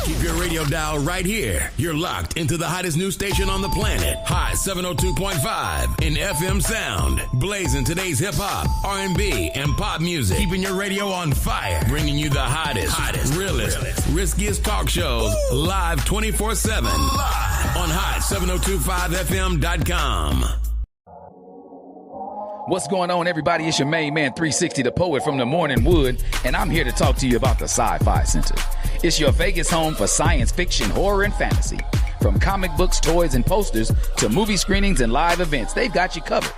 Keep your radio dial right here. You're locked into the hottest news station on the planet. Hot 702.5 in FM sound. Blazing today's hip-hop, R&B, and pop music. Keeping your radio on fire. Bringing you the hottest, realest, riskiest talk shows live 24/7 on hot7025fm.com. What's going on, everybody? It's your main man, 360, the poet from the Morning Wood, and I'm here to talk to you about the Sci-Fi Center. It's your Vegas home for science fiction, horror, and fantasy. From comic books, toys, and posters to movie screenings and live events, they've got you covered.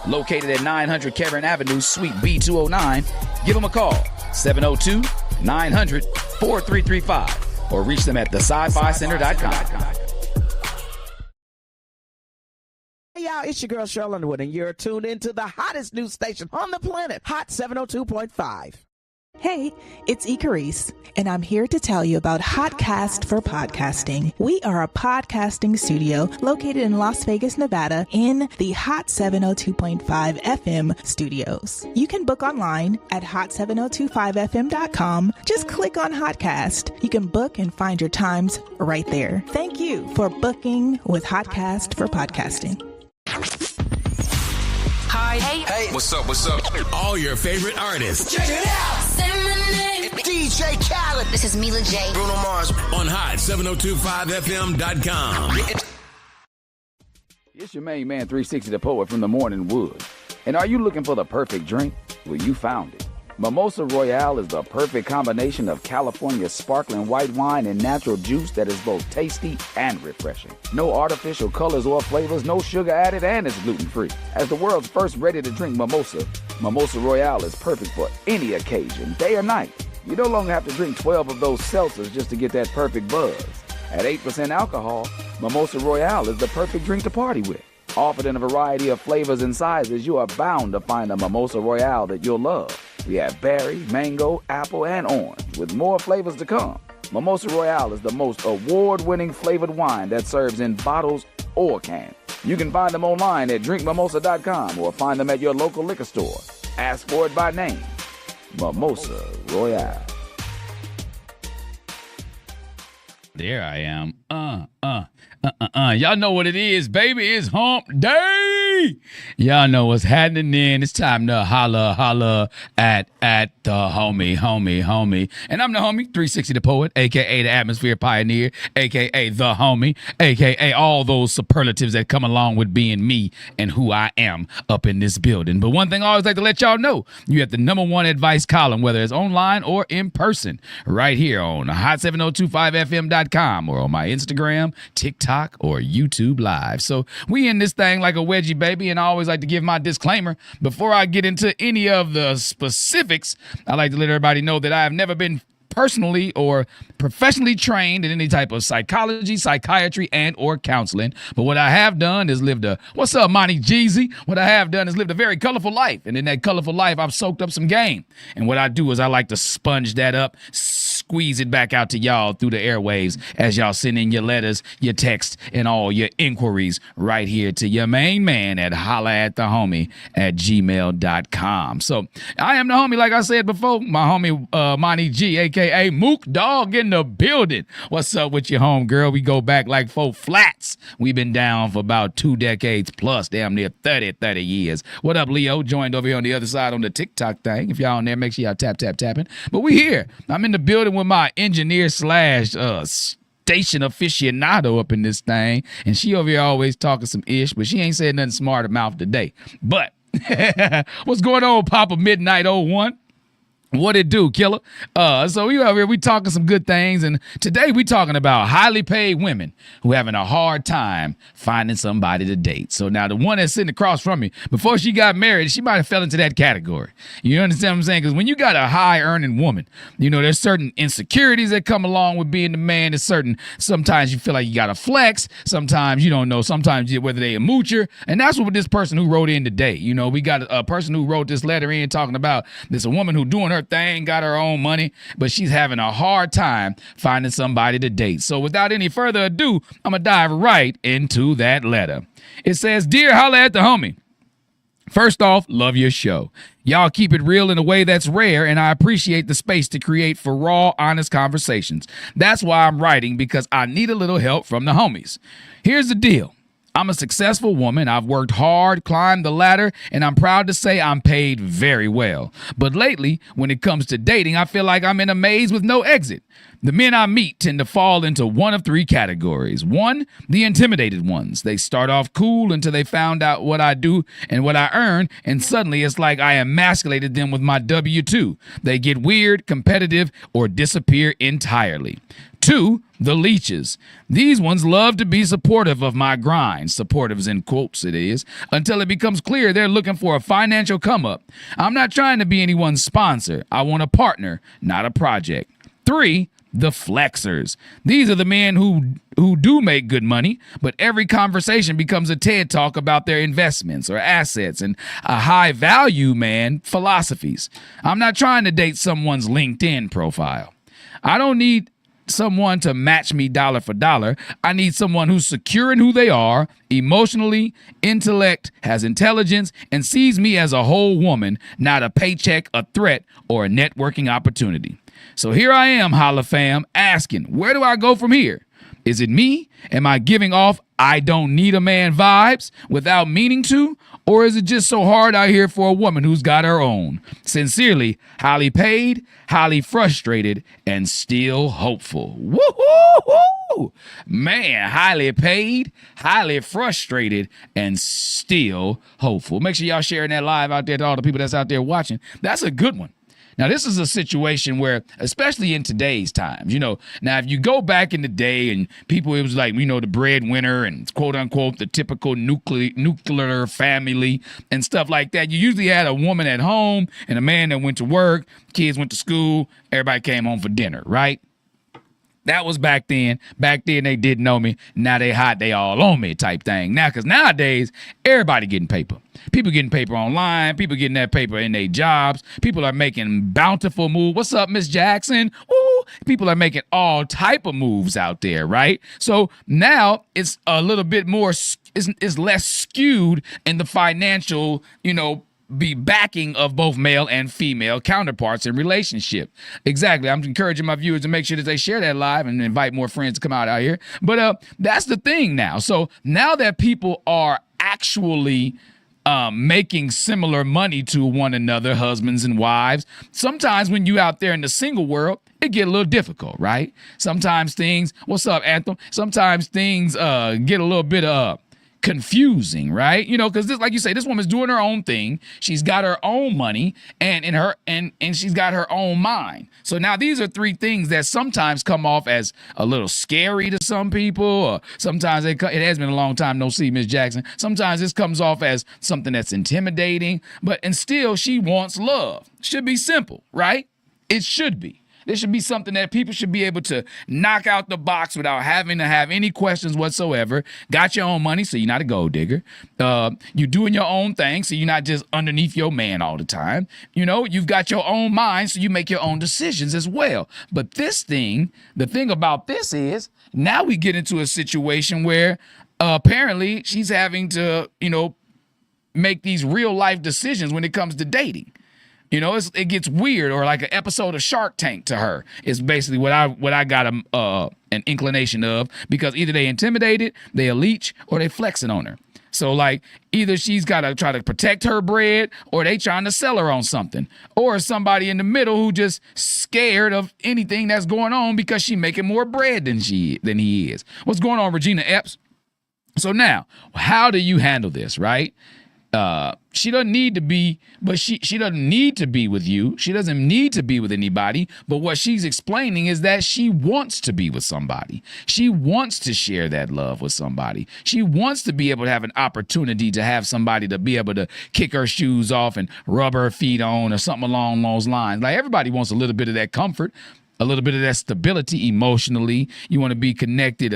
Located at 900 Cameron Avenue, Suite B209, give them a call, 702-900-4335, or reach them at thescificenter.com. Hey y'all, it's your girl Cheryl Underwood, and you're tuned into the hottest news station on the planet, Hot 702.5. Hey, it's Icarice, and I'm here to tell you about Hotcast for Podcasting. We are a podcasting studio located in Las Vegas, Nevada, in the Hot 702.5 FM studios. You can book online at hot7025fm.com. Just click on Hotcast. You can book and find your times right there. Thank you for booking with Hotcast for Podcasting. Hi. Hey. What's up? All your favorite artists. Check it out. Say my name. DJ Khaled. This is Mila J. Bruno Mars. On hot7025fm.com. It's your main man, 360, the poet from the Morning Wood. And are you looking for the perfect drink? Well, you found it. Mimosa Royale is the perfect combination of California sparkling white wine and natural juice that is both tasty and refreshing. No artificial colors or flavors, no sugar added, and it's gluten-free. As the world's first ready-to-drink mimosa, Mimosa Royale is perfect for any occasion, day or night. You no longer have to drink 12 of those seltzers just to get that perfect buzz. At 8% alcohol, Mimosa Royale is the perfect drink to party with. Offered in a variety of flavors and sizes, you are bound to find a Mimosa Royale that you'll love. We have berry, mango, apple, and orange, with more flavors to come. Mimosa Royale is the most award-winning flavored wine that serves in bottles or cans. You can find them online at drinkmimosa.com or find them at your local liquor store. Ask for it by name. Mimosa Royale. There I am. Y'all know what it is, baby. It's hump day. Y'all know what's happening. It's time to holla at the homie. And I'm the homie, 360 the poet, a.k.a. the atmosphere pioneer, a.k.a. the homie, a.k.a. all those superlatives that come along with being me and who I am up in this building. But one thing I always like to let y'all know, you have the number one advice column, whether it's online or in person, right here on hot7025fm.com or on my Instagram, TikTok, or YouTube Live. So we in this thing like a wedgie, baby, and I always like to give my disclaimer before I get into any of the specifics. I like to let everybody know that I have never been personally or professionally trained in any type of psychology, psychiatry, and or counseling. But what I have done is lived a, what's up, Monty Jeezy? What I have done is lived a very colorful life. And in that colorful life, I've soaked up some game. And what I do is I like to sponge that up, squeeze it back out to y'all through the airwaves as y'all send in your letters, your texts, and all your inquiries right here to your main man at hollaatthehomie@gmail.com. So I am the homie, like I said before, my homie Monty G, a.k.a. Mook Dog in the building. What's up with your home, girl? We go back like 4 flats. We've been down for about 2 decades plus, damn near 30 years. What up, Leo? Joined over here on the other side on the TikTok thing. If y'all on there, make sure y'all tapping. But we here. I'm in the building with my engineer slash station aficionado up in this thing. And she over here always talking some ish, but she ain't said nothing smart mouth today. But what's going on, Papa Midnight 01? What it do, killer? So we out here, we talking some good things, and today we talking about highly paid women who having a hard time finding somebody to date. So now the one that's sitting across from me, before she got married, she might have fell into that category. You understand what I'm saying? Because when you got a high earning woman, you know, there's certain insecurities that come along with being the man. There's certain, sometimes you feel like you got to flex. Sometimes you don't know. Sometimes whether they a moocher. And that's what this person who wrote in today. You know, we got a person who wrote this letter in talking about this, a woman who doing her thing, got her own money, but she's having a hard time finding somebody to date. So without any further ado, I'm going to dive right into that letter. It says, "Dear Holla at the Homie, First off, love your show. Y'all keep it real in a way that's rare, and I appreciate the space to create for raw, honest conversations. That's why I'm writing, because I need a little help from the homies. Here's the deal. I'm a successful woman. I've worked hard, climbed the ladder, and I'm proud to say I'm paid very well. But lately, when it comes to dating, I feel like I'm in a maze with no exit. The men I meet tend to fall into one of three categories. One, the intimidated ones. They start off cool until they found out what I do and what I earn, and suddenly it's like I emasculated them with my W-2. They get weird, competitive, or disappear entirely. Two, the leeches. These ones love to be supportive of my grind, supportives in quotes it is, until it becomes clear they're looking for a financial come-up. I'm not trying to be anyone's sponsor. I want a partner, not a project. Three, the flexers. These are the men who do make good money, but every conversation becomes a TED talk about their investments or assets and a high value man philosophies. I'm not trying to date someone's LinkedIn profile. I don't need someone to match me dollar for dollar. I need someone who's secure in who they are, emotionally, intellect, has intelligence, and sees me as a whole woman, not a paycheck, a threat, or a networking opportunity. So here I am, Holla fam, asking, where do I go from here? Is it me? Am I giving off I don't need a man vibes without meaning to? Or is it just so hard out here for a woman who's got her own? Sincerely, highly paid, highly frustrated, and still hopeful. Woo-hoo-hoo! Man, highly paid, highly frustrated, and still hopeful. Make sure y'all sharing that live out there to all the people that's out there watching. That's a good one. Now, this is a situation where, especially in today's times, now if you go back in the day and people, it was like, the breadwinner and quote unquote, the typical nuclear family and stuff like that. You usually had a woman at home and a man that went to work, kids went to school, everybody came home for dinner, right? That was back then. Back then, they didn't know me. Now they hot, they all on me type thing. Now, because nowadays, everybody getting paper. People getting paper online. People getting that paper in their jobs. People are making bountiful moves. What's up, Miss Jackson? Ooh. People are making all type of moves out there, right? So now it's a little bit more, it's less skewed in the financial, be backing of both male and female counterparts in relationship. Exactly. I'm encouraging my viewers to make sure that they share that live and invite more friends to come out here. But that's the thing now. So now that people are actually making similar money to one another, husbands and wives, sometimes when you out there in the single world, it get a little difficult, right? Sometimes things, what's up, Anthem? Sometimes things get a little bit confusing, right? Because this, like you say, this woman's doing her own thing. She's got her own money and she's got her own mind. So now these are three things that sometimes come off as a little scary to some people, or sometimes it has been a long time no see, Miss Jackson. Sometimes this comes off as something that's intimidating, and still she wants love. Should be simple, right? It should be. This should be something that people should be able to knock out the box without having to have any questions whatsoever. Got your own money, so you're not a gold digger. You're doing your own thing, so you're not just underneath your man all the time. You've got your own mind, so you make your own decisions as well. But the thing about this is, now we get into a situation where apparently she's having to, make these real life decisions when it comes to dating. It gets weird, or like an episode of Shark Tank to her is basically what I got an inclination of, because either they intimidated, they a leech, or they flexing on her. So like either she's got to try to protect her bread, or they trying to sell her on something, or somebody in the middle who just scared of anything that's going on because she making more bread than he is. What's going on, Regina Epps? So now, how do you handle this, right? She doesn't need to be, but she doesn't need to be with you. She doesn't need to be with anybody. But what she's explaining is that she wants to be with somebody. She wants to share that love with somebody. She wants to be able to have an opportunity to have somebody to be able to kick her shoes off and rub her feet on, or something along those lines. Like, everybody wants a little bit of that comfort, a little bit of that stability emotionally. You want to be connected,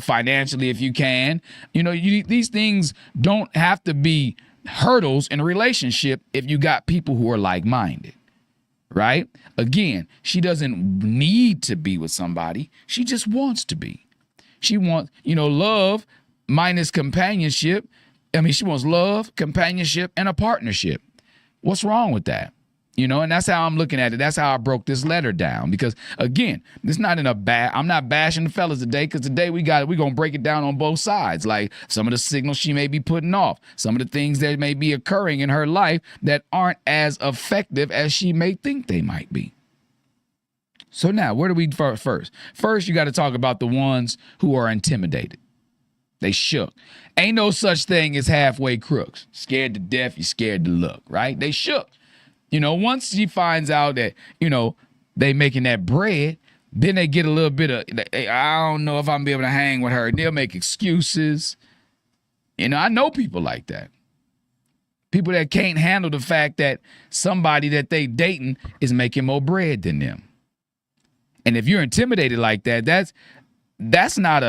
financially if you can. These things don't have to be hurdles in a relationship if you got people who are like-minded, right? Again, she doesn't need to be with somebody. She just wants to be. She wants, love minus companionship I mean, she wants love, companionship, and a partnership. What's wrong with that? You know, and that's how I'm looking at it. That's how I broke this letter down. Because again, it's not in a bad. I'm not bashing the fellas today, because today we're gonna break it down on both sides. Like some of the signals she may be putting off, some of the things that may be occurring in her life that aren't as effective as she may think they might be. So now, where do we first? First, you got to talk about the ones who are intimidated. They shook. Ain't no such thing as halfway crooks. Scared to death, you scared to look, right? They shook. You know, once she finds out that, you know, they making that bread, then they get a little bit of, I don't know if I'm be able to hang with her. They'll make excuses. You know, I know people like that. People that can't handle the fact that somebody that they dating is making more bread than them. And if you're intimidated like that, that's not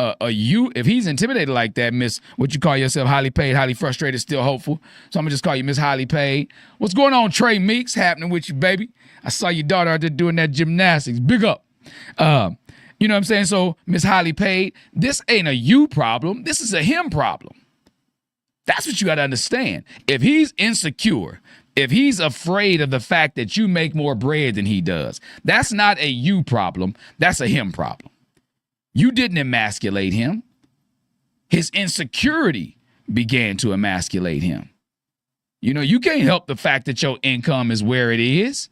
if he's intimidated like that, Miss, what you call yourself, highly paid, highly frustrated, still hopeful. So I'm gonna just call you Miss Highly Paid. What's going on, Trey Meeks? Happening with you, baby? I saw your daughter out there doing that gymnastics. Big up. You know what I'm saying? So Miss Highly Paid, this ain't a you problem. This is a him problem. That's what you got to understand. If he's insecure, if he's afraid of the fact that you make more bread than he does, that's not a you problem. That's a him problem. You didn't emasculate him. His insecurity began to emasculate him. You know, you can't help the fact that your income is where it is.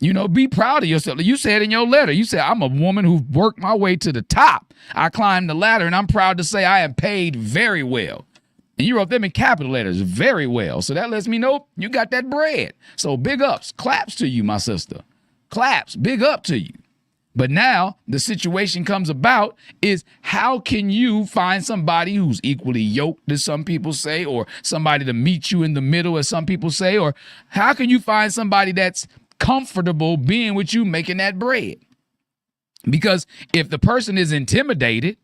You know, be proud of yourself. You said in your letter, you said, I'm a woman who worked my way to the top. I climbed the ladder, and I'm proud to say I am paid very well. And you wrote them in capital letters, very well. So that lets me know you got that bread. So big ups, claps to you, my sister. Claps, big up to you. But now the situation comes about is, how can you find somebody who's equally yoked, as some people say, or somebody to meet you in the middle, as some people say, or how can you find somebody that's comfortable being with you making that bread? Because if the person is intimidated,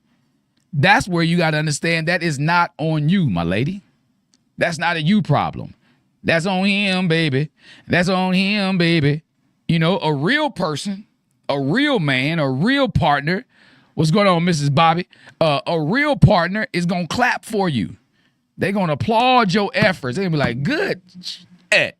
that's where you got to understand that is not on you, my lady. That's not a you problem. That's on him, baby. That's on him, baby. You know, a real person, a real man, a real partner. What's going on, Mrs. Bobby? A real partner is going to clap for you. They're going to applaud your efforts. They're going to be like, good. They're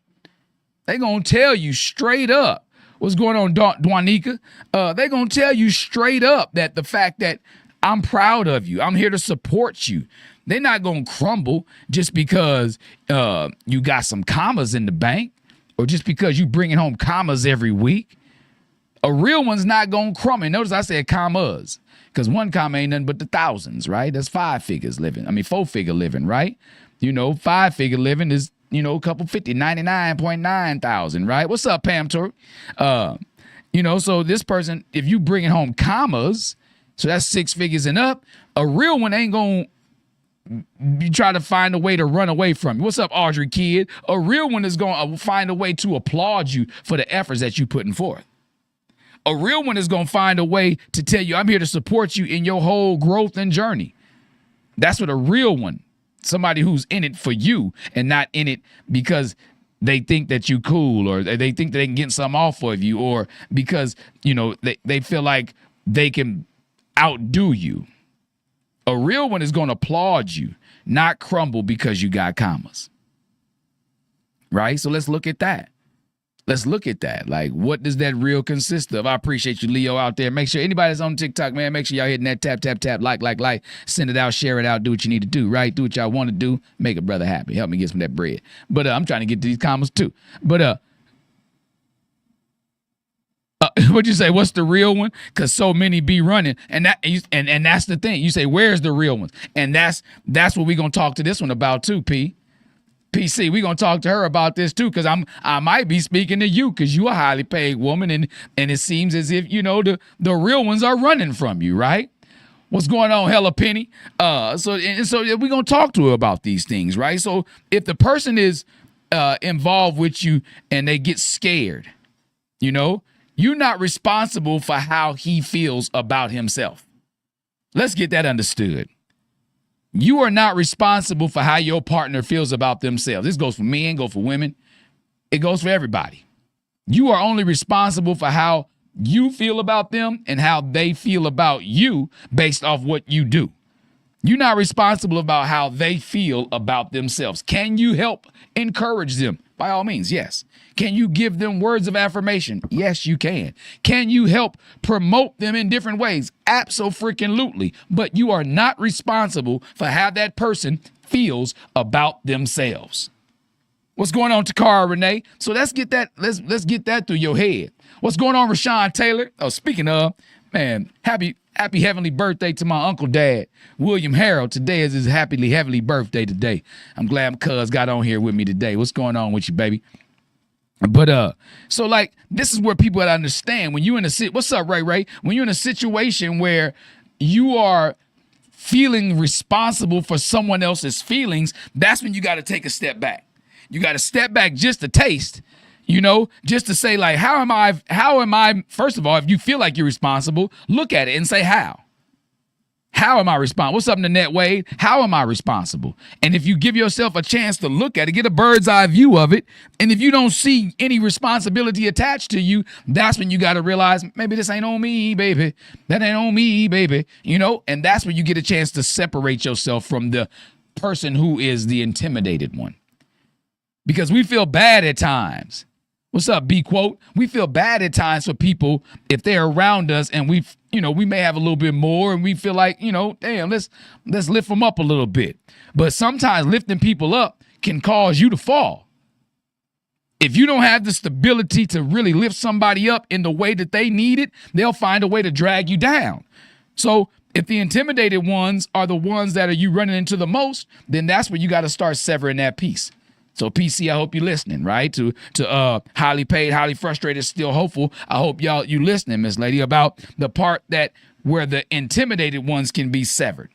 going to tell you straight up. What's going on, Dwanika? They're going to tell you straight up that the fact that I'm proud of you, I'm here to support you. They're not going to crumble just because you got some commas in the bank, or just because you bringing home commas every week. A real one's not going to crumble. Notice I said commas, because one comma ain't nothing but the thousands, right? That's 4-figure living, right? You know, 5-figure living is, you know, a couple 99.9 thousand, right? What's up, Pam Turk? You know, so this person, if you bringing home commas, so that's 6 figures and up, a real one ain't going to try to find a way to run away from you. What's up, Audrey Kidd? A real one is going to find a way to applaud you for the efforts that you're putting forth. A real one is going to find a way to tell you, I'm here to support you in your whole growth and journey. That's what a real one, somebody who's in it for you and not in it because they think that you cool, or they think that they can get something off of you, or because, you know, they feel like they can outdo you. A real one is going to applaud you, not crumble because you got commas. Right? So let's look at that. Let's look at that. Like, what does that real consist of? I appreciate you, Leo, out there. Make sure anybody that's on TikTok, man, make sure y'all hitting that tap, like, send it out, share it out, do what you need to do, right? Do what y'all want to do. Make a brother happy. Help me get some of that bread. But I'm trying to get to these commas too. But what'd you say? What's the real one? Because so many be running, and that's the thing. You say, where's the real ones? And that's what we're gonna talk to this one about too, PC. We're gonna talk to her about this too, because I might be speaking to you, because you a highly paid woman, and it seems as if, you know, the real ones are running from you, right? What's going on, Hella Penny? So we're gonna talk to her about these things, right? So if the person is involved with you and they get scared, you know, you're not responsible for how he feels about himself. Let's get that understood. You are not responsible for how your partner feels about themselves. This goes for men, goes for women. It goes for everybody. You are only responsible for how you feel about them and how they feel about you based off what you do. You're not responsible about how they feel about themselves. Can you help encourage them? By all means, yes. Can you give them words of affirmation? Yes, you can. Can you help promote them in different ways? Abso-freaking-lutely. But you are not responsible for how that person feels about themselves. What's going on, Takara Renee? So let's get that through your head. What's going on, Rashawn Taylor? Oh, speaking of, man, happy heavenly birthday to my Uncle Dad, William Harold. Today is his heavenly birthday today. I'm glad cuz got on here with me today. What's going on with you, baby? But so like this is where people gotta understand when you in a what's up, Ray? When you're in a situation where you are feeling responsible for someone else's feelings, that's when you gotta take a step back. You gotta step back just a taste. Just to say, like, how am I, first of all, if you feel like you're responsible, look at it and say, how? How am I responsible? What's up, Nanette Wade? How am I responsible? And if you give yourself a chance to look at it, get a bird's eye view of it, and if you don't see any responsibility attached to you, that's when you got to realize, maybe this ain't on me, baby. That ain't on me, baby. And that's when you get a chance to separate yourself from the person who is the intimidated one. Because we feel bad at times. What's up, B quote? We feel bad at times for people if they're around us and we may have a little bit more and we feel like, damn, let's lift them up a little bit. But sometimes lifting people up can cause you to fall. If you don't have the stability to really lift somebody up in the way that they need it, they'll find a way to drag you down. So if the intimidated ones are the ones that are you running into the most, then that's where you got to start severing that piece. So PC, I hope you're listening, right? To highly paid, highly frustrated, still hopeful. I hope you listening, Miss Lady, about the part that where the intimidated ones can be severed.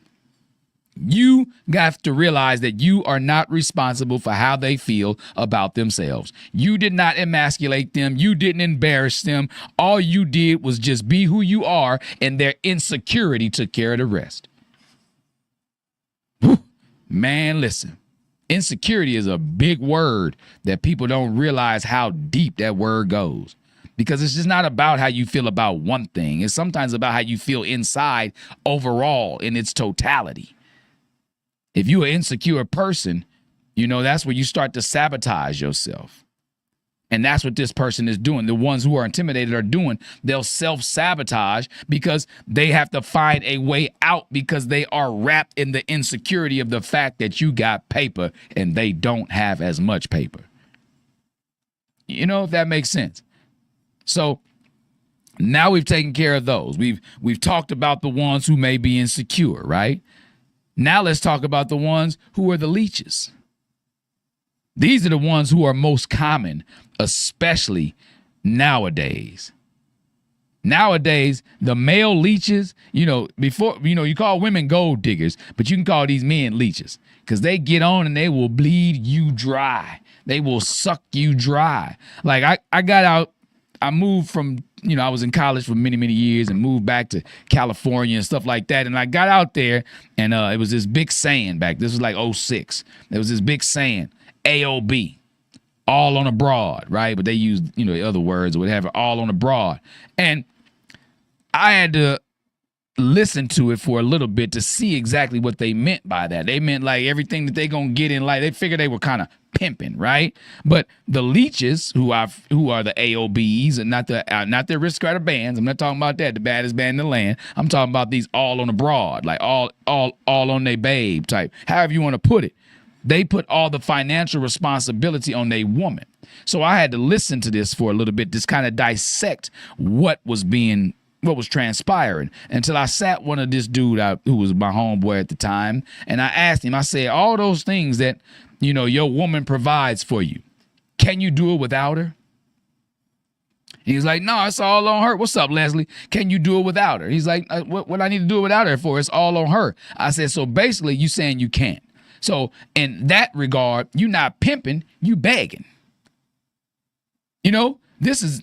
You got to realize that you are not responsible for how they feel about themselves. You did not emasculate them. You didn't embarrass them. All you did was just be who you are, and their insecurity took care of the rest. Whew. Man, listen. Insecurity is a big word that people don't realize how deep that word goes, because it's just not about how you feel about one thing. It's sometimes about how you feel inside overall in its totality. If you're an insecure person, that's where you start to sabotage yourself. And that's what this person is doing. The ones who are intimidated are doing. They'll self-sabotage because they have to find a way out because they are wrapped in the insecurity of the fact that you got paper and they don't have as much paper. If that makes sense. So now we've taken care of those. We've talked about the ones who may be insecure, right? Now let's talk about the ones who are the leeches. These are the ones who are most common, especially nowadays. Nowadays, the male leeches, before, you call women gold diggers, but you can call these men leeches because they get on and they will bleed you dry. They will suck you dry. Like I got out, I moved from, I was in college for many, many years and moved back to California and stuff like that. And I got out there and it was this big saying back. This was like 2006. There was this big saying. AOB, all on a broad, right? But they used, other words or whatever, all on a broad. And I had to listen to it for a little bit to see exactly what they meant by that. They meant like everything that they gonna get in life. They figured they were kind of pimping, right? But the leeches, who are the AOBs and not the aristocratic bands. I'm not talking about that, the baddest band in the land. I'm talking about these all on a broad, like all on they babe type, however you want to put it. They put all the financial responsibility on their woman. So I had to listen to this for a little bit, just kind of dissect what was transpiring, until I sat one of this dude out who was my homeboy at the time, and I asked him, I said, all those things that, your woman provides for you, can you do it without her? He's like, no, it's all on her. What's up, Leslie? Can you do it without her? He's like, what I need to do it without her for? It's all on her. I said, so basically you saying you can't. So in that regard, you're not pimping, you begging. this is,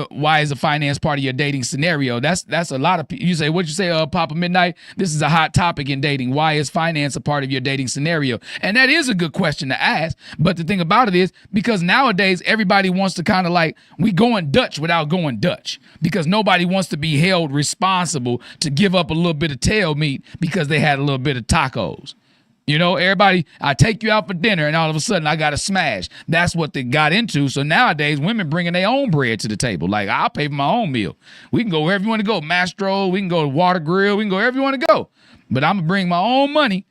why is a finance part of your dating scenario? That's a lot of people. You say, what'd you say, Papa Midnight? This is a hot topic in dating. Why is finance a part of your dating scenario? And that is a good question to ask. But the thing about it is, because nowadays everybody wants to kind of like, we going Dutch without going Dutch, because nobody wants to be held responsible to give up a little bit of tail meat because they had a little bit of tacos. Everybody, I take you out for dinner and all of a sudden I got to smash. That's what they got into. So nowadays, women bringing their own bread to the table. Like, I'll pay for my own meal. We can go wherever you want to go. Mastro, we can go to Water Grill. We can go wherever you want to go. But I'm going to bring my own money.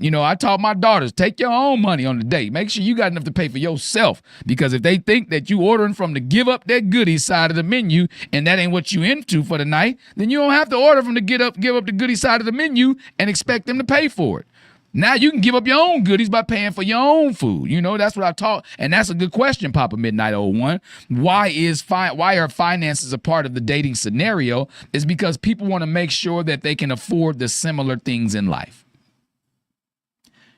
I taught my daughters, take your own money on the date. Make sure you got enough to pay for yourself. Because if they think that you ordering from the give up that goodies side of the menu and that ain't what you into for the night, then you don't have to order from the give up the goodies side of the menu and expect them to pay for it. Now you can give up your own goodies by paying for your own food. That's what I taught. And that's a good question, Papa Midnight 01. Why are finances a part of the dating scenario? Is because people want to make sure that they can afford the similar things in life.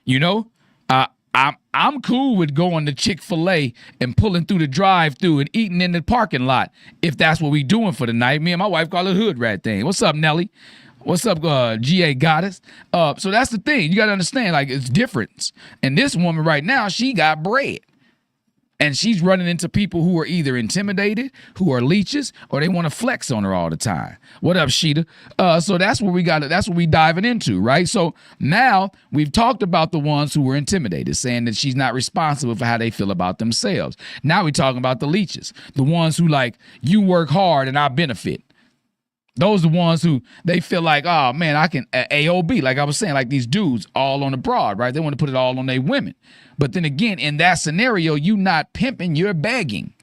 I'm cool with going to Chick-fil-A and pulling through the drive-thru and eating in the parking lot if that's what we doing for the night. Me and my wife call it hood rat thing. What's up, Nelly? What's up, GA Goddess? So that's the thing. You got to understand, like, it's different. And this woman right now, she got bread. And she's running into people who are either intimidated, who are leeches, or they want to flex on her all the time. What up, Sheeta? So that's what we diving into, right? So now we've talked about the ones who were intimidated, saying that she's not responsible for how they feel about themselves. Now we're talking about the leeches, the ones who like, you work hard and I benefit. Those are the ones who they feel like, oh, man, I can AOB, like I was saying, like these dudes all on the broad, right? They want to put it all on their women. But then again, in that scenario, you not pimping, you're begging.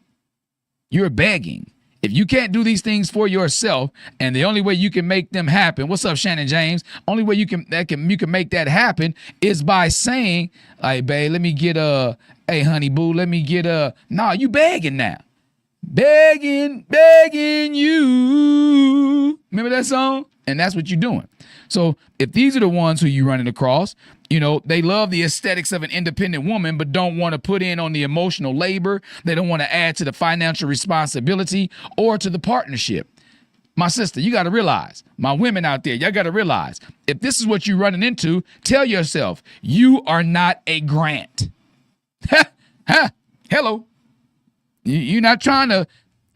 You're begging. If you can't do these things for yourself, and the only way you can make them happen, what's up, Shannon James? Only way you can make that happen is by saying, hey, babe, let me get hey, honey boo, let me get nah, you begging now. Begging you. Remember that song? And that's what you're doing. So if these are the ones who you're running across, they love the aesthetics of an independent woman, but don't want to put in on the emotional labor. They don't want to add to the financial responsibility or to the partnership. My sister, you got to realize, my women out there, y'all got to realize, if this is what you're running into, tell yourself, you are not a Grant. Hello. You're not trying to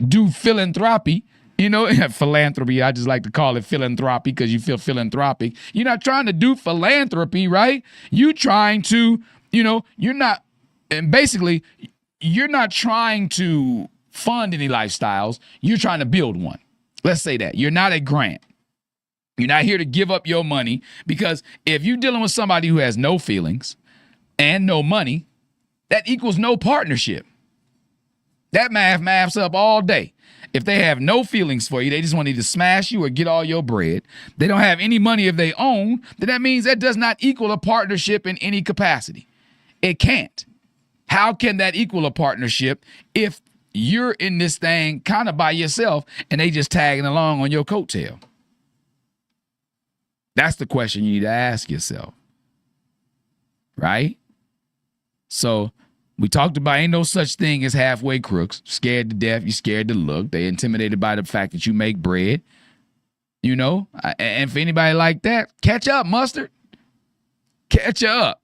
do philanthropy, philanthropy. I just like to call it philanthropy because you feel philanthropic. You're not trying to do philanthropy, right? You're trying to, you're not trying to fund any lifestyles. You're trying to build one. Let's say that. You're not a Grant. You're not here to give up your money, because if you're dealing with somebody who has no feelings and no money, that equals no partnership. That maths up all day. If they have no feelings for you, they just want to either smash you or get all your bread. They don't have any money of their own, then that means that does not equal a partnership in any capacity. It can't. How can that equal a partnership if you're in this thing kind of by yourself and they just tagging along on your coattail? That's the question you need to ask yourself. Right? So we talked about ain't no such thing as halfway crooks. Scared to death. You scared to look. They intimidated by the fact that you make bread. And for anybody like that, catch up, Mustard. Catch up.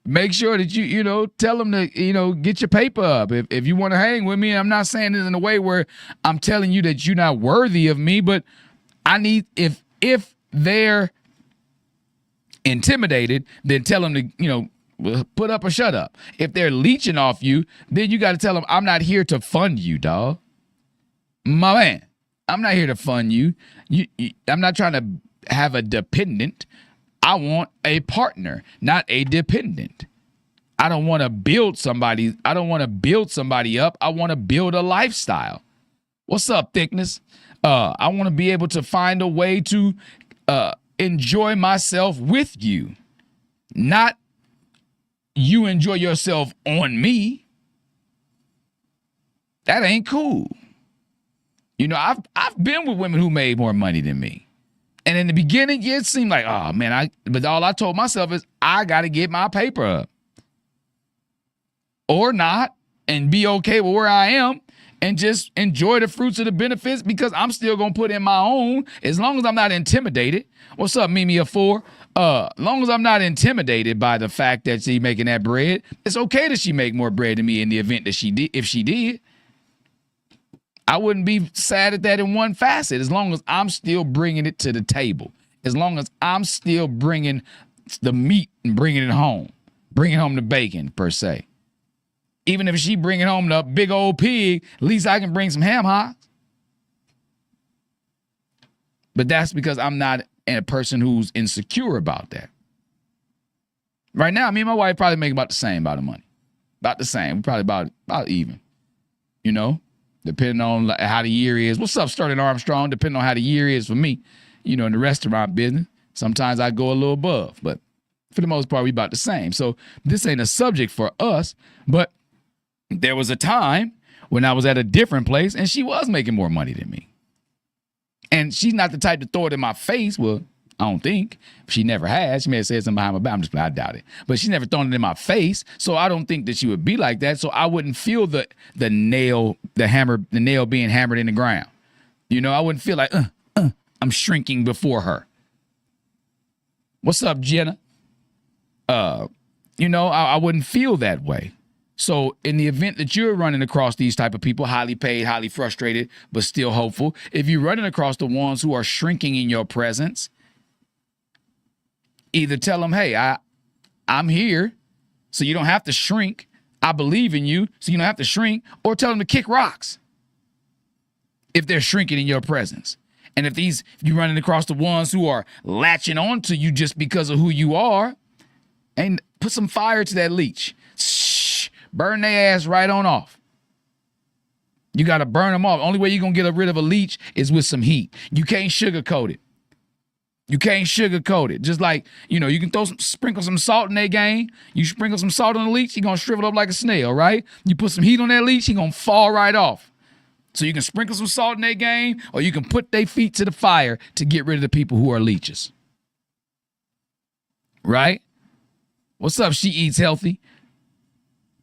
Make sure that you tell them to, get your paper up. If you want to hang with me, I'm not saying this in a way where I'm telling you that you're not worthy of me, but I need, if they're intimidated, then tell them to, put up or shut up. If they're leeching off you, then you got to tell them, I'm not here to fund you, dog. My man, I'm not here to fund you. I'm not trying to have a dependent. I want a partner, not a dependent. I don't want to build somebody. I don't want to build somebody up. I want to build a lifestyle. What's up, Thickness? I want to be able to find a way to enjoy myself with you, not you enjoy yourself on me. That ain't cool. I've been with women who made more money than me. And in the beginning, it seemed like, oh man, but all I told myself is I got to get my paper up. Or not, and be okay with where I am. and just enjoy the fruits of the benefits because I'm still going to put in my own as long as I'm not intimidated. What's up, Mimi of 4? Long as I'm not intimidated by the fact that she's making that bread, it's okay that she make more bread than me in the event that she did. If she did, I wouldn't be sad at that in one facet as long as I'm still bringing it to the table, as long as I'm still bringing the meat and bringing it home, bringing home the bacon per se. Even if she bringing home the big old pig, at least I can bring some ham hocks. But that's because I'm not a person who's insecure about that. Right now, me and my wife probably make about the same amount of money. About the same. Probably about even. You know, depending on how the year is. What's up, Sterling Armstrong? Depending on how the year is for me, you know, in the restaurant business. Sometimes I go a little above, but for the most part, we about the same. So this ain't a subject for us, but there was a time when I was at a different place and she was making more money than me. And she's not the type to throw it in my face. Well, I don't think. She never has. She may have said something behind my back. I doubt it. But she's never thrown it in my face. So I don't think that she would be like that. So I wouldn't feel the nail being hammered in the ground. You know, I wouldn't feel like I'm shrinking before her. What's up, Jenna? You know, I wouldn't feel that way. So in the event that you're running across these type of people, highly paid, highly frustrated, but still hopeful, if you're running across the ones who are shrinking in your presence, either tell them, hey, I'm here, so you don't have to shrink. I believe in you, so you don't have to shrink, or tell them to kick rocks if they're shrinking in your presence. And if you're running across the ones who are latching on to you just because of who you are, and put some fire to that leech. Burn their ass right on off. You got to burn them off. Only way you're going to get rid of a leech is with some heat. You can't sugarcoat it. You can't sugarcoat it. Just like, you know, you can sprinkle some salt in that game. You sprinkle some salt on the leech, you're going to shrivel up like a snail, right? You put some heat on that leech, he's going to fall right off. So you can sprinkle some salt in that game, or you can put their feet to the fire to get rid of the people who are leeches. Right? What's up? She eats healthy.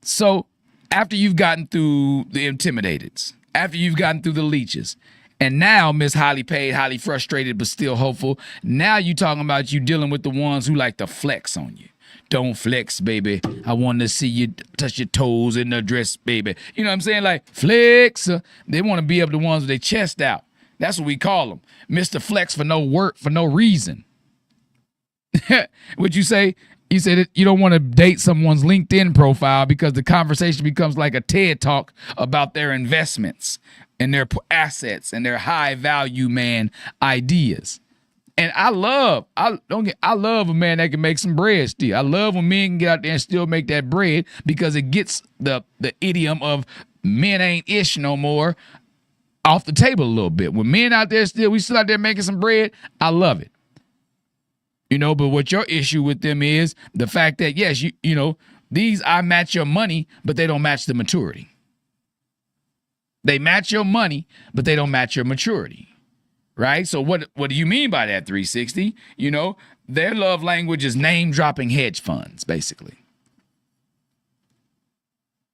So after you've gotten through the intimidateds, after you've gotten through the leeches, and now Miss highly paid, highly frustrated, but still hopeful, now you talking about you dealing with the ones who like to flex on you. Don't flex, baby. I want to see you touch your toes in the dress, baby. You know what I'm saying? Like, flex. They want to be up the ones with their chest out. That's what we call them. Mr. Flex for no work, for no reason. What'd you say? You said that you don't want to date someone's LinkedIn profile because the conversation becomes like a TED Talk about their investments and their assets and their high value man ideas. And I love a man that can make some bread still. I love when men can get out there and still make that bread because it gets the idiom of men ain't ish no more off the table a little bit. When men out there we still out there making some bread, I love it. You know, but what your issue with them is the fact that, yes, you know, these I match your money, but they don't match the maturity. They match your money, but they don't match your maturity. Right? So what do you mean by that, 360? You know, their love language is name-dropping hedge funds, basically.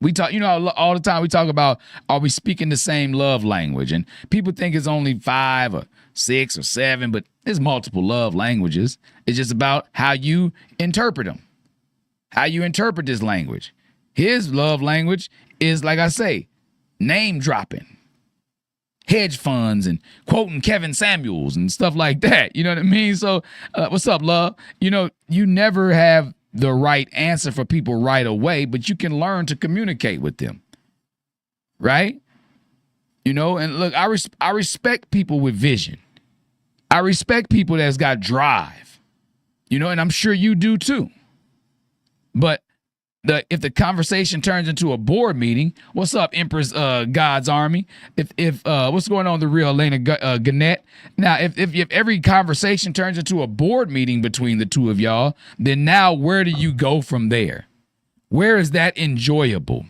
We talk, you know, all the time we talk about, are we speaking the same love language? And people think it's only 5 or 6 or 7, but there's multiple love languages. It's just about how you interpret them, how you interpret this language. His love language is, like I say, name dropping, hedge funds and quoting Kevin Samuels and stuff like that. You know what I mean? So what's up, love? You know, you never have the right answer for people right away, but you can learn to communicate with them. Right? You know, and look, I respect people with vision. I respect people that's got drive, you know, and I'm sure you do too. But if the conversation turns into a board meeting, what's up, Empress God's Army? If what's going on with the real Elena Gannett? Now, if every conversation turns into a board meeting between the two of y'all, then now where do you go from there? Where is that enjoyable?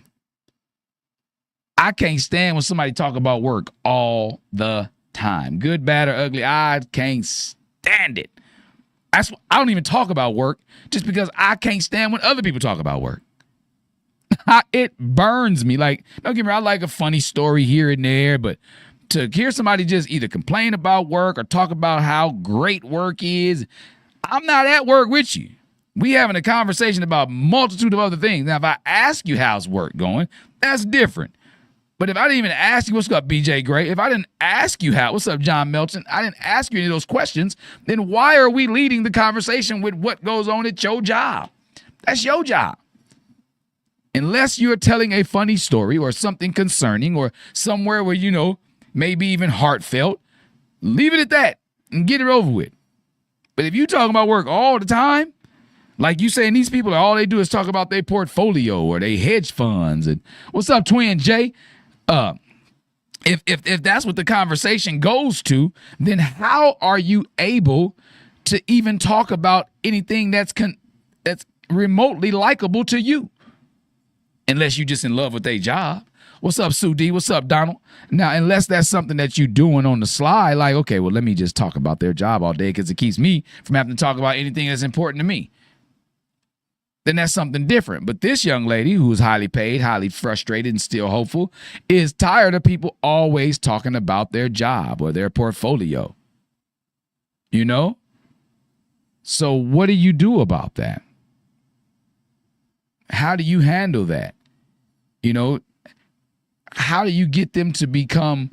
I can't stand when somebody talk about work all the time. Good, bad, or ugly. I can't stand it. I don't even talk about work just because I can't stand when other people talk about work. It burns me. Like, don't get me wrong, I like a funny story here and there, but to hear somebody just either complain about work or talk about how great work is, I'm not at work with you. We having a conversation about a multitude of other things. Now, if I ask you how's work going, that's different. But if I didn't even ask you, what's up, BJ Gray? If I didn't ask you what's up, John Melton? I didn't ask you any of those questions, then why are we leading the conversation with what goes on at your job? That's your job. Unless you're telling a funny story or something concerning or somewhere where, maybe even heartfelt, leave it at that and get it over with. But if you talking about work all the time, like you saying these people, all they do is talk about their portfolio or their hedge funds. And what's up, Twin Jay? If that's what the conversation goes to, then how are you able to even talk about anything that's remotely likable to you? Unless you just in love with their job. What's up, Sue D? What's up, Donald? Now, unless that's something that you're doing on the slide, like, okay, well, let me just talk about their job all day because it keeps me from having to talk about anything that's important to me. Then that's something different. But this young lady who's highly paid, highly frustrated, and still hopeful is tired of people always talking about their job or their portfolio. So what do you do about that? How do you handle that? How do you get them to become,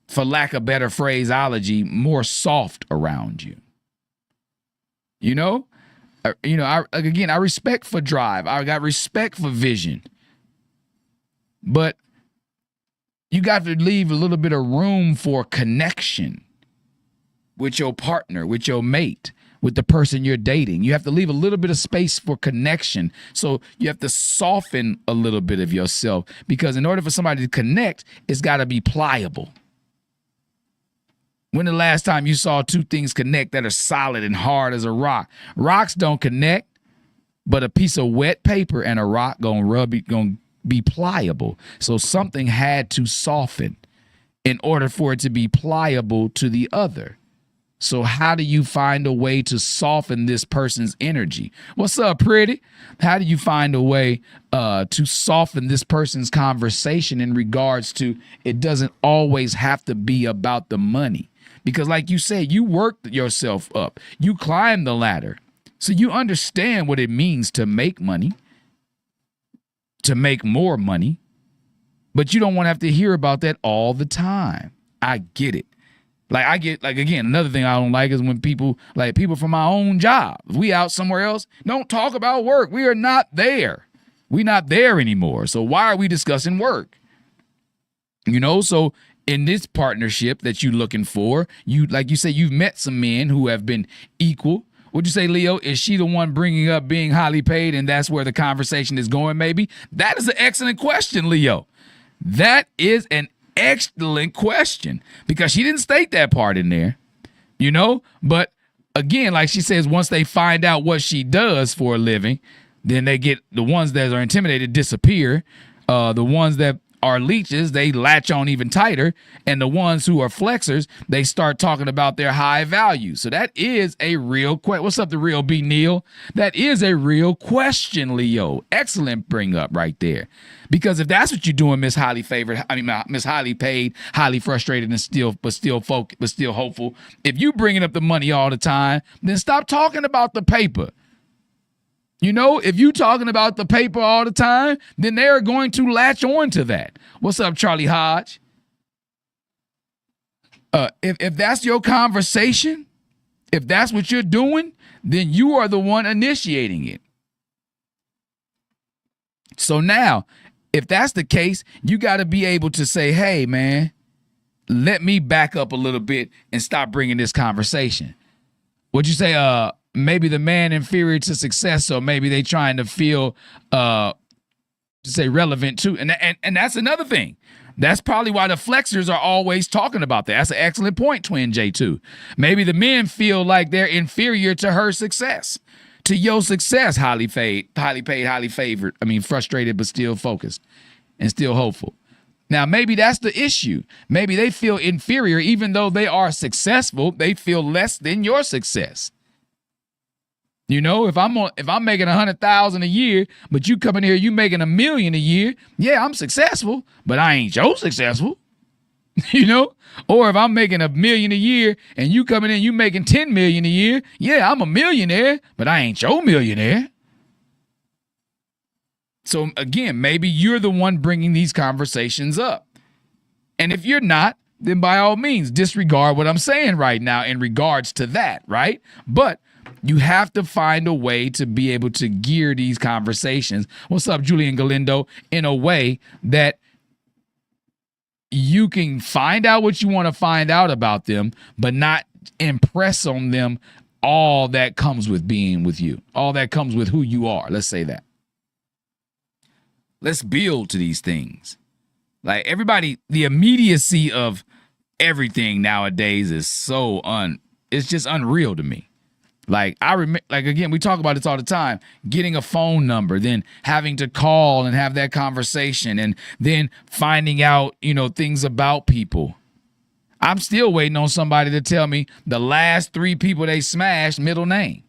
for lack of better phraseology, more soft around you? I respect for drive. I got respect for vision. But you got to leave a little bit of room for connection with your partner, with your mate, with the person you're dating. You have to leave a little bit of space for connection. So you have to soften a little bit of yourself, because in order for somebody to connect, it's got to be pliable. When the last time you saw two things connect that are solid and hard as a rock? Rocks don't connect, but a piece of wet paper and a rock gonna be pliable. So something had to soften in order for it to be pliable to the other. So how do you find a way to soften this person's energy? What's up, pretty? How do you find a way to soften this person's conversation in regards to it doesn't always have to be about the money? Because like you said, you worked yourself up. You climbed the ladder. So you understand what it means to make money, to make more money. But you don't want to have to hear about that all the time. I get it. Again, another thing I don't like is when people from my own job, if we out somewhere else, don't talk about work. We are not there. We're not there anymore. So why are we discussing work? So in this partnership that you're looking for, like you say, you've met some men who have been equal. Would you say, Leo, is she the one bringing up being highly paid and that's where the conversation is going maybe? That is an excellent question, Leo. That is an excellent question, because she didn't state that part in there, but again, like she says, once they find out what she does for a living, then they get the ones that are intimidated disappear. The ones that are leeches, they latch on even tighter, and the ones who are flexors, they start talking about their high value. So that is a real question. What's up, the real B Neil? That is a real question, Leo. Excellent bring up right there. Because if that's what you're doing, Miss Highly Paid, highly frustrated, and still hopeful, if you bringing up the money all the time, then stop talking about the paper. If you talking about the paper all the time, then they're going to latch on to that. What's up, Charlie Hodge? If that's your conversation, if that's what you're doing, then you are the one initiating it. So now, if that's the case, you got to be able to say, hey, man, let me back up a little bit and stop bringing this conversation. What'd you say? Maybe the man inferior to success, so maybe they trying to feel, relevant too. And that's another thing. That's probably why the flexors are always talking about that. That's an excellent point, Twin J too. Maybe the men feel like they're inferior to her success, to your success, highly paid, highly favored. Frustrated, but still focused and still hopeful. Now, maybe that's the issue. Maybe they feel inferior, even though they are successful, they feel less than your success. You know, if I'm making 100,000 a year, but you come in here, you making $1 million a year, yeah, I'm successful, but I ain't so successful. You know? Or if I'm making $1 million a year and you coming in, you making 10 million a year, yeah, I'm a millionaire, but I ain't your millionaire. So again, maybe you're the one bringing these conversations up. And if you're not, then by all means, disregard what I'm saying right now in regards to that, right? But you have to find a way to be able to gear these conversations. What's up, Julian Galindo? In a way that you can find out what you want to find out about them, but not impress on them all that comes with being with you, all that comes with who you are. Let's say that. Let's build to these things. Like everybody, the immediacy of everything nowadays is it's just unreal to me. Like I remember, like again, we talk about this all the time, getting a phone number, then having to call and have that conversation and then finding out, things about people. I'm still waiting on somebody to tell me the last 3 people they smashed middle name.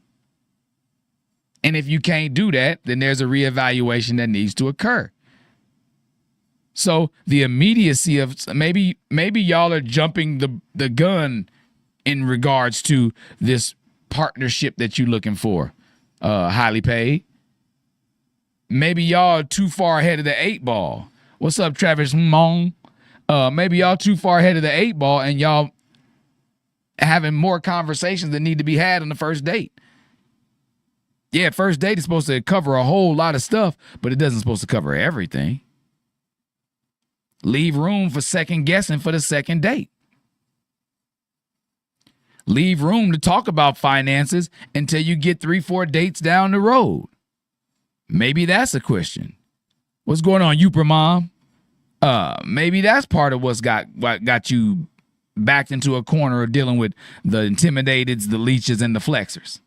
And if you can't do that, then there's a reevaluation that needs to occur. So the immediacy of maybe y'all are jumping the gun in regards to this partnership that you're looking for, highly paid. Maybe y'all are too far ahead of the 8 ball. What's up, Travis Mong? Maybe y'all too far ahead of the 8 ball and y'all having more conversations that need to be had on the first date. Yeah, first date is supposed to cover a whole lot of stuff, but it doesn't supposed to cover everything. Leave room for second guessing for the second date. Leave room to talk about finances until you get 3-4 dates down the road. Maybe that's a question. What's going on, Youper Mom? Maybe that's part of what got you backed into a corner of dealing with the intimidateds, the leeches, and the flexors.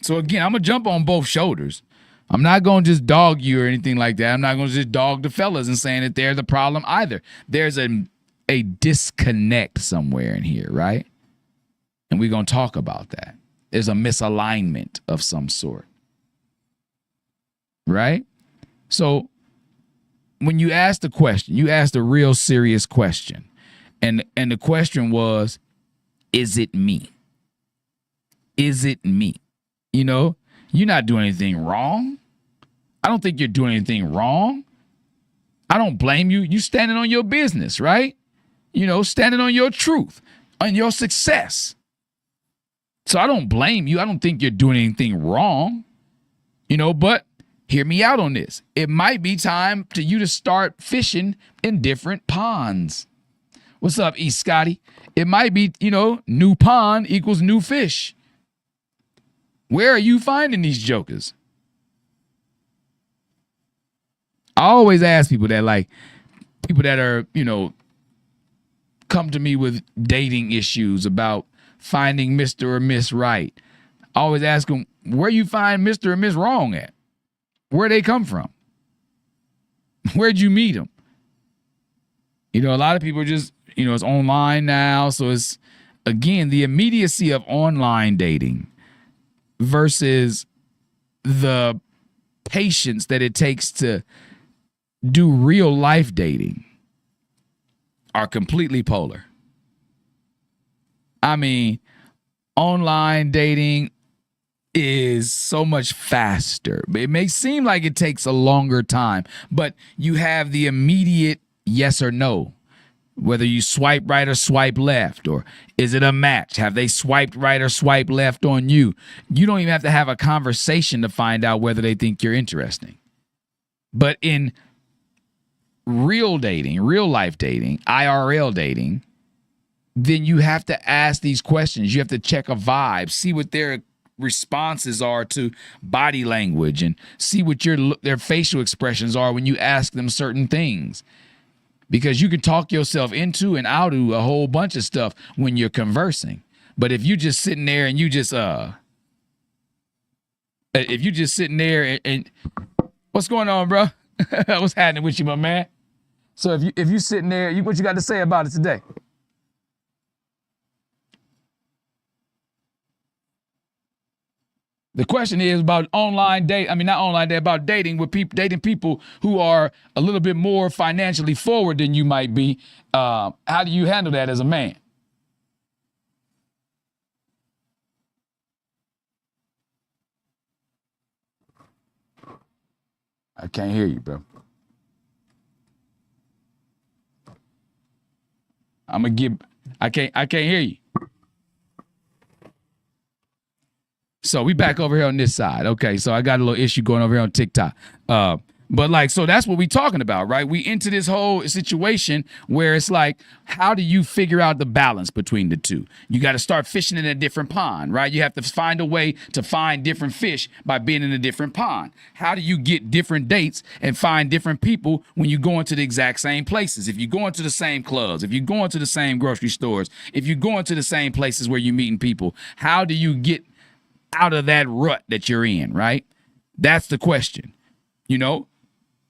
So again, I'm going to jump on both shoulders. I'm not going to just dog you or anything like that. I'm not going to just dog the fellas and saying that they're the problem either. There's a disconnect somewhere in here, right? And we're going to talk about that. There's a misalignment of some sort, right? So when you ask the question, you asked a real serious question. And the question was, is it me? Is it me? You're not doing anything wrong. I don't think you're doing anything wrong. I don't blame you. You standing on your business, right? Standing on your truth, on your success. So I don't blame you. I don't think you're doing anything wrong, but hear me out on this. It might be time for you to start fishing in different ponds. What's up, East Scotty? It might be, new pond equals new fish. Where are you finding these jokers? I always ask people that are, come to me with dating issues about finding Mr. or Miss Right. I always ask them, where you find Mr. or Miss Wrong at? Where they come from? Where'd you meet them? A lot of people just, it's online now. So it's, again, the immediacy of online dating versus the patience that it takes to do real life dating are completely polar. I mean, online dating is so much faster. It may seem like it takes a longer time, but you have the immediate yes or no. Whether you swipe right or swipe left, or is it a match? Have they swiped right or swiped left on you? You don't even have to have a conversation to find out whether they think you're interesting. But in real dating, real life dating, IRL dating, then you have to ask these questions. You have to check a vibe, see what their responses are to body language, and see what their facial expressions are when you ask them certain things. Because you can talk yourself into and out of a whole bunch of stuff when you're conversing. But if you're just sitting there and you just if you just sitting there and what's going on, bro? What's happening with you, my man? So if you sitting there, what you got to say about it today? The question is about online date. I mean, not online date, about dating with people, dating people who are a little bit more financially forward than you might be. How do you handle that as a man? I can't hear you, bro. I can't hear you. So we back over here on this side. Okay, so I got a little issue going over here on TikTok. But like, so that's what we talking about, right? We into this whole situation where it's like, how do you figure out the balance between the two? You got to start fishing in a different pond, right? You have to find a way to find different fish by being in a different pond. How do you get different dates and find different people when you go into the exact same places? If you go into the same clubs, if you go into the same grocery stores, if you go into the same places where you're meeting people, how do you get out of that rut that you're in, right? That's the question. You know,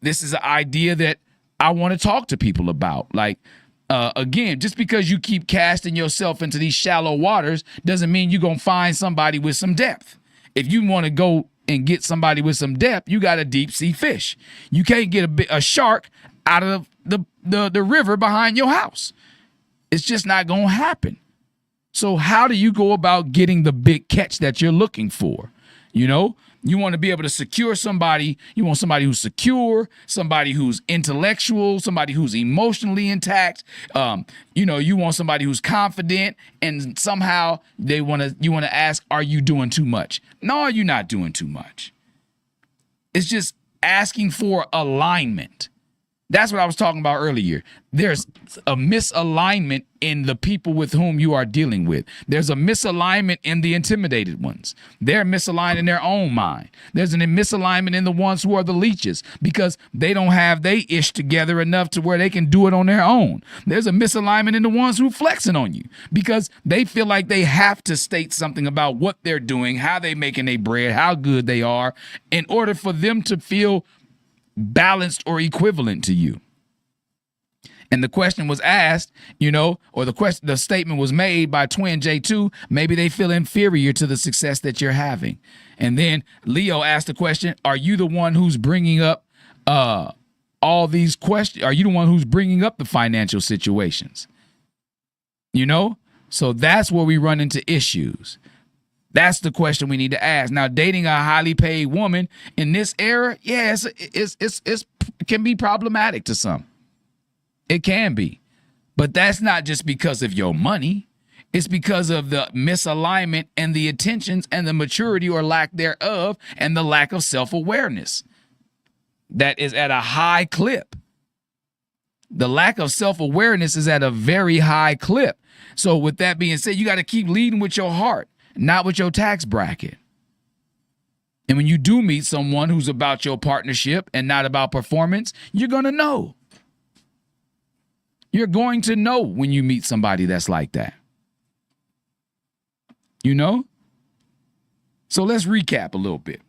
this is an idea that I want to talk to people about. Like, again, just because you keep casting yourself into these shallow waters doesn't mean you're going to find somebody with some depth. If you want to go and get somebody with some depth, you got a deep sea fish. You can't get a shark out of the river behind your house. It's just not going to happen. So how do you go about getting the big catch that you're looking for? You know, you want to be able to secure somebody. You want somebody who's secure, somebody who's intellectual, somebody who's emotionally intact. You want somebody who's confident, and somehow you want to ask, are you doing too much? No, you're not doing too much. It's just asking for alignment. That's what I was talking about earlier. There's a misalignment in the people with whom you are dealing with. There's a misalignment in the intimidated ones. They're misaligned in their own mind. There's a misalignment in the ones who are the leeches because they don't have they ish together enough to where they can do it on their own. There's a misalignment in the ones who flexing on you because they feel like they have to state something about what they're doing, how they making their bread, how good they are, in order for them to feel balanced or equivalent to you. And the question was asked, or the statement was made by Twin J2, maybe they feel inferior to the success that you're having. And then Leo asked the question, are you the one who's bringing up all these questions? Are you the one who's bringing up the financial situations? So that's where we run into issues. That's the question we need to ask. Now, dating a highly paid woman in this era, yes, it can be problematic to some. It can be. But that's not just because of your money. It's because of the misalignment and the intentions and the maturity or lack thereof and the lack of self-awareness that is at a high clip. The lack of self-awareness is at a very high clip. So with that being said, you got to keep leading with your heart, not with your tax bracket. And when you do meet someone who's about your partnership and not about performance, you're going to know. You're going to know when you meet somebody that's like that. So let's recap a little bit.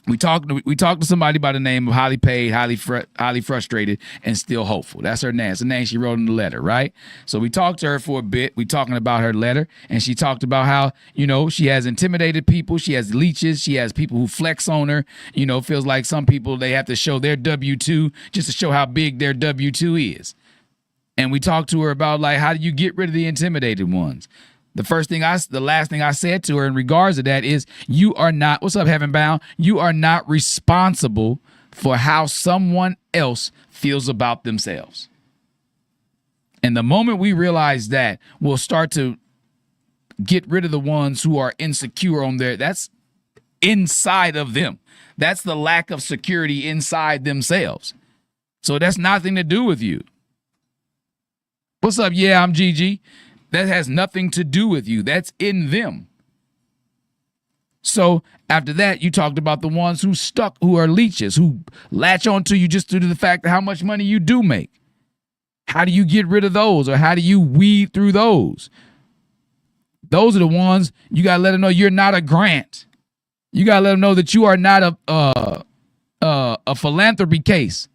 We talked to somebody by the name of highly paid, highly frustrated, and still hopeful. That's her name. It's the name she wrote in the letter, right? So we talked to her for a bit. We talking about her letter, and she talked about how, she has intimidated people. She has leeches. She has people who flex on her. Feels like some people, they have to show their W-2 just to show how big their W-2 is. And we talked to her about, like, how do you get rid of the intimidated ones? The last thing I said to her in regards to that is, you are not, what's up, Heaven Bound? You are not responsible for how someone else feels about themselves. And the moment we realize that, we'll start to get rid of the ones who are insecure on that's inside of them. That's the lack of security inside themselves. So that's nothing to do with you. What's up? Yeah, I'm Gigi. That has nothing to do with you. That's in them. So after that, you talked about the ones who are leeches, who latch onto you just due to the fact of how much money you do make. How do you get rid of those, or how do you weed through those? Those are the ones you got to let them know you're not a grant. You got to let them know that you are not a philanthropy case.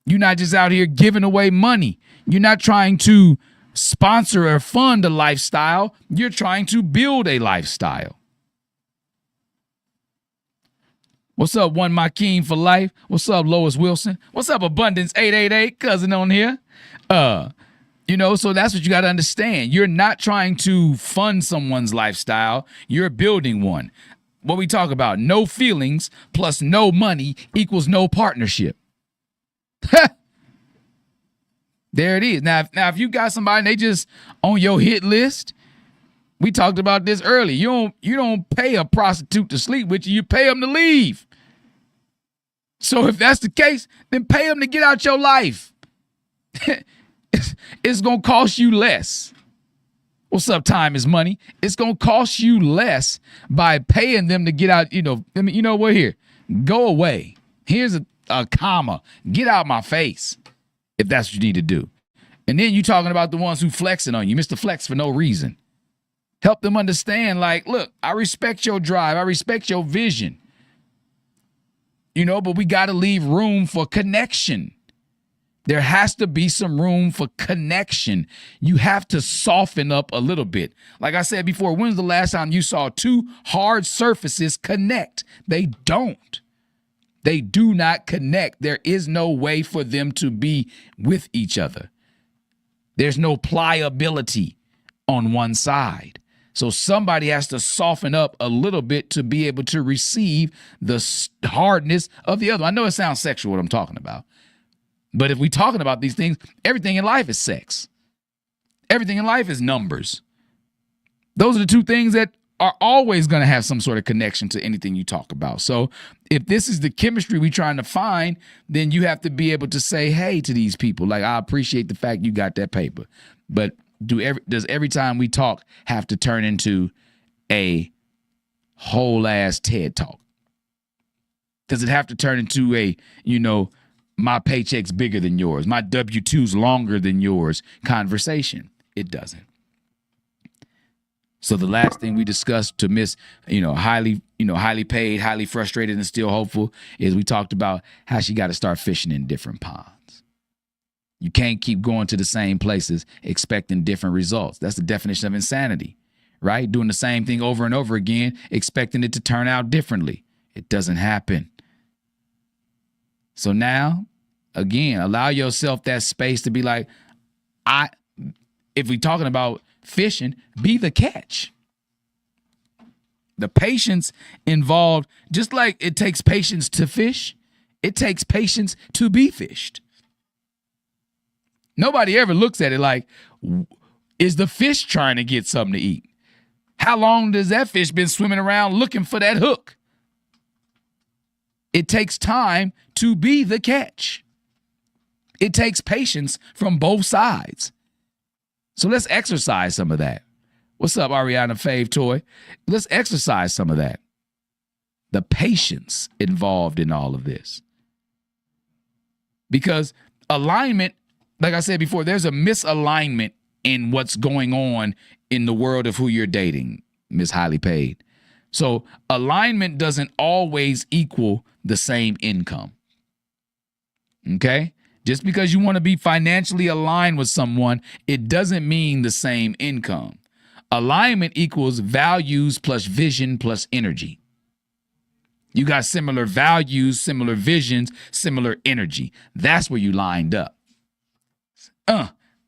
You're not just out here giving away money. You're not trying to sponsor or fund a lifestyle. You're trying to build a lifestyle. What's up, One Makeem for life? What's up, Lois Wilson? What's up, Abundance 888 cousin on here? So that's what you got to understand. You're not trying to fund someone's lifestyle. You're building one. What we talk about, no feelings plus no money equals no partnership. There it is. Now, if you got somebody and they just on your hit list, we talked about this earlier. You don't pay a prostitute to sleep with you. You pay them to leave. So if that's the case, then pay them to get out your life. It's going to cost you less. What's up? Time is money. It's going to cost you less by paying them to get out. You know what? Here, go away. Here's a comma. Get out my face if that's what you need to do. And then you talking about the ones who flexing on you. Mr. Flex for no reason. Help them understand, like, look, I respect your drive. I respect your vision. But we got to leave room for connection. There has to be some room for connection. You have to soften up a little bit. Like I said before, when's the last time you saw two hard surfaces connect? They don't. They do not connect. There is no way for them to be with each other. There's no pliability on one side. So somebody has to soften up a little bit to be able to receive the hardness of the other. I know it sounds sexual what I'm talking about. But if we're talking about these things, everything in life is sex. Everything in life is numbers. Those are the two things that are always going to have some sort of connection to anything you talk about. So if this is the chemistry we're trying to find, then you have to be able to say, hey, to these people, like, I appreciate the fact you got that paper. But does every time we talk have to turn into a whole ass TED talk? Does it have to turn into a, my paycheck's bigger than yours, my W-2's longer than yours conversation? It doesn't. So the last thing we discussed to Miss, highly paid, highly frustrated, and still hopeful is we talked about how she got to start fishing in different ponds. You can't keep going to the same places expecting different results. That's the definition of insanity, right? Doing the same thing over and over again, expecting it to turn out differently. It doesn't happen. So now, again, allow yourself that space to be like, if we're talking about fishing, be the catch. The patience involved, just like it takes patience to fish, it takes patience to be fished. Nobody ever looks at it like, is the fish trying to get something to eat? How long does that fish been swimming around looking for that hook? It takes time to be the catch. It takes patience from both sides. So let's exercise some of that. What's up, Ariana Fave Toy? Let's exercise some of that. The patience involved in all of this. Because alignment, like I said before, there's a misalignment in what's going on in the world of who you're dating, Miss Highly Paid. So alignment doesn't always equal the same income. Okay? Just because you want to be financially aligned with someone, it doesn't mean the same income. Alignment equals values plus vision plus energy. You got similar values, similar visions, similar energy. That's where you lined up.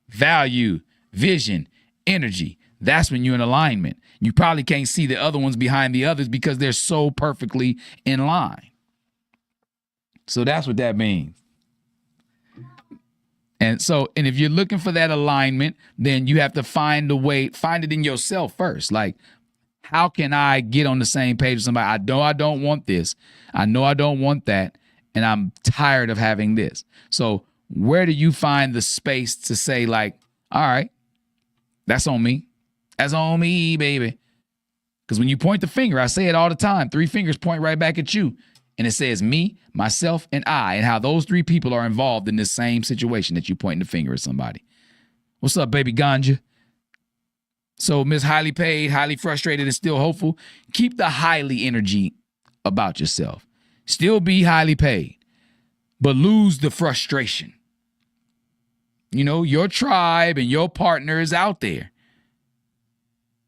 Value, vision, energy. That's when you're in alignment. You probably can't see the other ones behind the others because they're so perfectly in line. So that's what that means. And if you're looking for that alignment, then you have to find it in yourself first. Like, how can I get on the same page with somebody? I know I don't want this. I know I don't want that. And I'm tired of having this. So where do you find the space to say, like, all right, that's on me. That's on me, baby. Because when you point the finger, I say it all the time, 3 fingers point right back at you. And it says me, myself, and I, and how those 3 people are involved in this same situation that you pointing the finger at somebody. What's up, baby ganja? So Miss Highly Paid, highly frustrated, and still hopeful. Keep the highly energy about yourself. Still be highly paid, but lose the frustration. Your tribe and your partner is out there,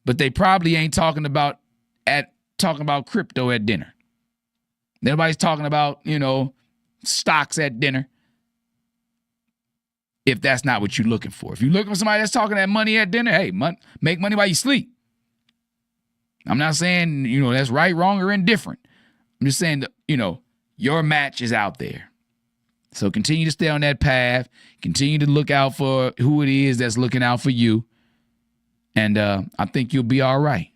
but they probably ain't talking about crypto at dinner. Nobody's talking about, stocks at dinner. If that's not what you're looking for. If you're looking for somebody that's talking that money at dinner, hey, make money while you sleep. I'm not saying, that's right, wrong, or indifferent. I'm just saying that, your match is out there. So continue to stay on that path. Continue to look out for who it is that's looking out for you. And I think you'll be all right.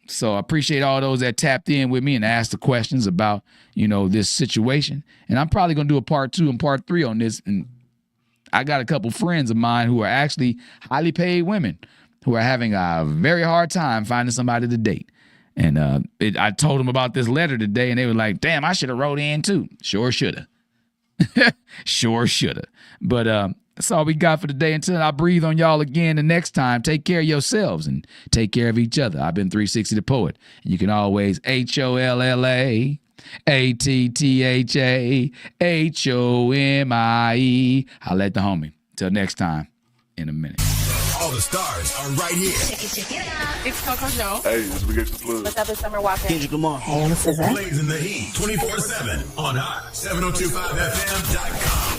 So I appreciate all those that tapped in with me and asked the questions about, this situation. And I'm probably going to do a part 2 and part 3 on this. And I got a couple friends of mine who are actually highly paid women who are having a very hard time finding somebody to date. And I told them about this letter today, and they were like, damn, I should have wrote in too. Sure should have. Sure should have. But that's all we got for today. Until I breathe on y'all again the next time, take care of yourselves and take care of each other. I've been 360 the Poet. And you can always HOLLA ATTHAHOMIE. I'll let the homie. Till next time in a minute. All the stars are right here. Check it out. It's Coco Joe. Hey, it's Spaghetti Plug. What's up, it's Summer Walker. Hey, I'm SZA. Blazing the heat 24/7 on hot 1025fm.com.